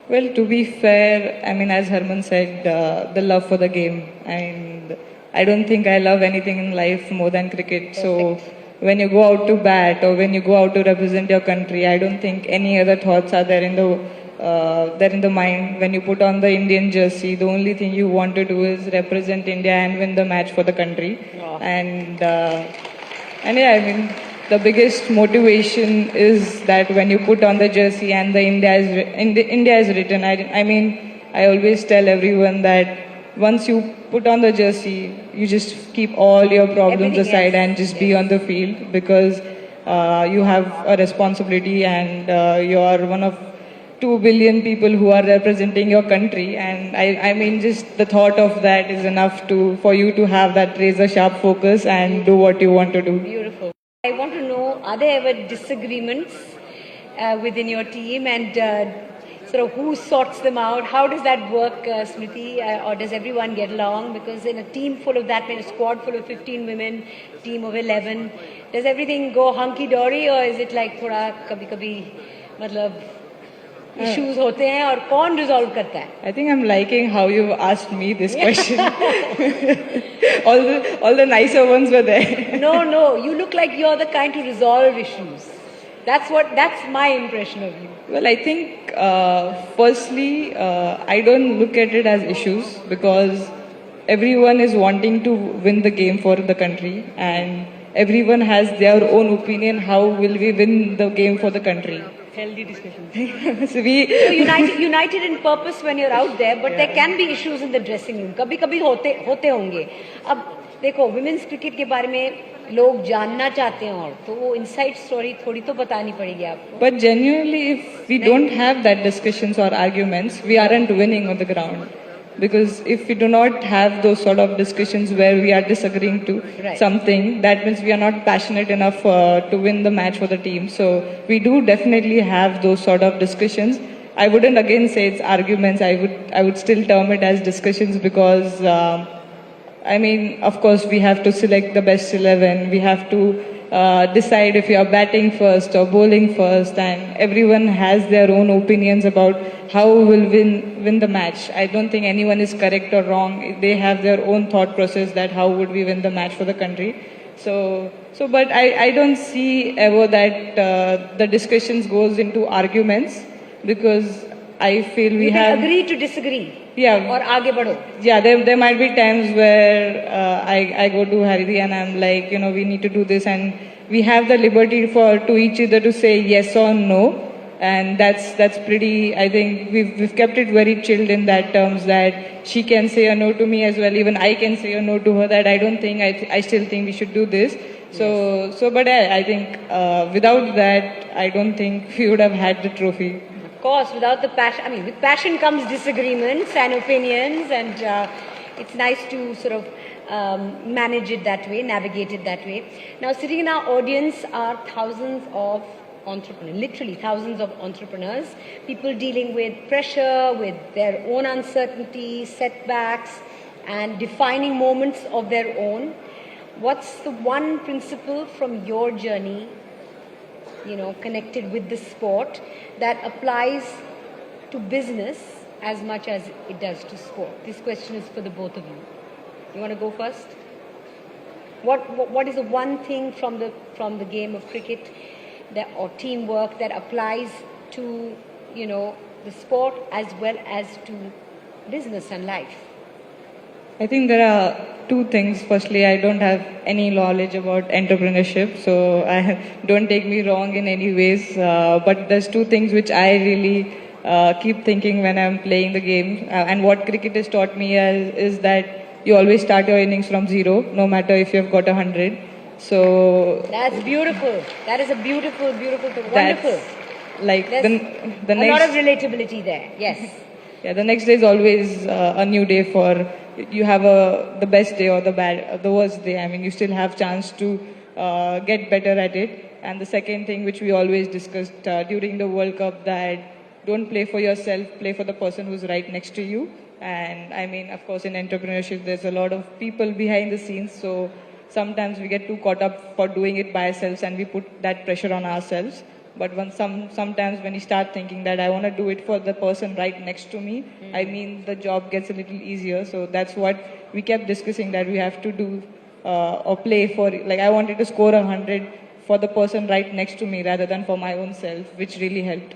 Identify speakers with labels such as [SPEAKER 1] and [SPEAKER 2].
[SPEAKER 1] Well, to be fair, I mean, as Herman said, the love for the game. And I don't think I love anything in life more than cricket. So when you go out to bat or when you go out to represent your country, I don't think any other thoughts are there in the mind. When you put on the Indian jersey, the only thing you want to do is represent India and win the match for the country.
[SPEAKER 2] Oh.
[SPEAKER 1] And yeah, I mean, the biggest motivation is that when you put on the jersey and the India is written. I mean, I always tell everyone that once you put on the jersey, you just keep all your problems
[SPEAKER 2] Everything
[SPEAKER 1] aside
[SPEAKER 2] else.
[SPEAKER 1] and just be on the field because you have a responsibility and you are one of 2 billion people who are representing your country, and I mean just the thought of that is enough for you to have that razor sharp focus and do what you want to do.
[SPEAKER 2] Beautiful. I want to know, are there ever disagreements within your team, and sort of who sorts them out? How does that work, Smriti? Or does everyone get along? Because in a team full of that many, a squad full of 15 women, team of 11, does everything go hunky-dory, or is it like थोड़ा कभी-कभी मतलब issues होते हैं और कौन resolve करता है?
[SPEAKER 1] I think I'm liking how you've asked me this question. all the nicer ones were there.
[SPEAKER 2] No, you look like you're the kind to resolve issues. That's my impression of you.
[SPEAKER 1] Well, I think firstly, I don't look at it as issues because everyone is wanting to win the game for the country and everyone has their own opinion how will we win the game for the country.
[SPEAKER 2] Healthy discussions.
[SPEAKER 1] So
[SPEAKER 2] So united in purpose when you're out there, but there can be issues in the dressing room. कभी-कभी होते होंगे. अब देखो, women's cricket के बारे में लोग जानना चाहते हैं और तो वो inside story थोड़ी तो बतानी पड़ेगी आपको.
[SPEAKER 1] But genuinely, if we don't have that discussions or arguments, we aren't winning on the ground. Because if we do not have those sort of discussions where we are disagreeing to
[SPEAKER 2] Right.
[SPEAKER 1] something, that means we are not passionate enough to win the match for the team. So we do definitely have those sort of discussions. I wouldn't again say it's arguments. I would still term it as discussions because I mean, of course, we have to select the best 11. We have to decide if you are batting first or bowling first, and everyone has their own opinions about how we'll win the match. I don't think anyone is correct or wrong. They have their own thought process that how would we win the match for the country. But I don't see ever that the discussions goes into arguments because I feel we
[SPEAKER 2] You
[SPEAKER 1] have.
[SPEAKER 2] can agree to disagree.
[SPEAKER 1] Yeah.
[SPEAKER 2] और आगे बढ़ो.
[SPEAKER 1] Yeah, there might be times where I go to Haridi and I'm like, we need to do this, and we have the liberty to each other to say yes or no, and that's pretty. I think we've kept it very chilled in that terms that she can say a no to me as well. Even I can say a no to her that I don't think I still think we should do this. But I think without that, I don't think we would have had the trophy.
[SPEAKER 2] Of course, without the passion, I mean, with passion comes disagreements and opinions, and it's nice to sort of manage it that way, navigate it that way. Now, sitting in our audience are thousands of entrepreneurs, literally thousands of entrepreneurs, people dealing with pressure, with their own uncertainty, setbacks, and defining moments of their own. What's the one principle from your journey, connected with the sport that applies to business as much as it does to sport? This question is for the both of you. You want to go first? What is the one thing from the game of cricket or teamwork that applies to the sport as well as to business and life?
[SPEAKER 1] I think there are two things. Firstly, I don't have any knowledge about entrepreneurship, so don't take me wrong in any ways. But there's two things which I really keep thinking when I'm playing the game. And what cricket has taught me is that you always start your innings from zero, no matter if you've got 100. So
[SPEAKER 2] that's beautiful. That is a beautiful, beautiful thing.
[SPEAKER 1] That's
[SPEAKER 2] wonderful.
[SPEAKER 1] Like
[SPEAKER 2] There's
[SPEAKER 1] the next.
[SPEAKER 2] A lot of relatability there. Yes.
[SPEAKER 1] Yeah, the next day is always a new day for you have the best day or the worst day. I mean, you still have chance to get better at it. And the second thing which we always discussed during the World Cup, that don't play for yourself, play for the person who's right next to you. And I mean, of course, in entrepreneurship, there's a lot of people behind the scenes. So sometimes we get too caught up for doing it by ourselves and we put that pressure on ourselves. But sometimes when you start thinking that I want to do it for the person right next to me, I mean the job gets a little easier. So that's what we kept discussing, that we have to do or play for. Like I wanted to score 100 for the person right next to me rather than for my own self, which really helped.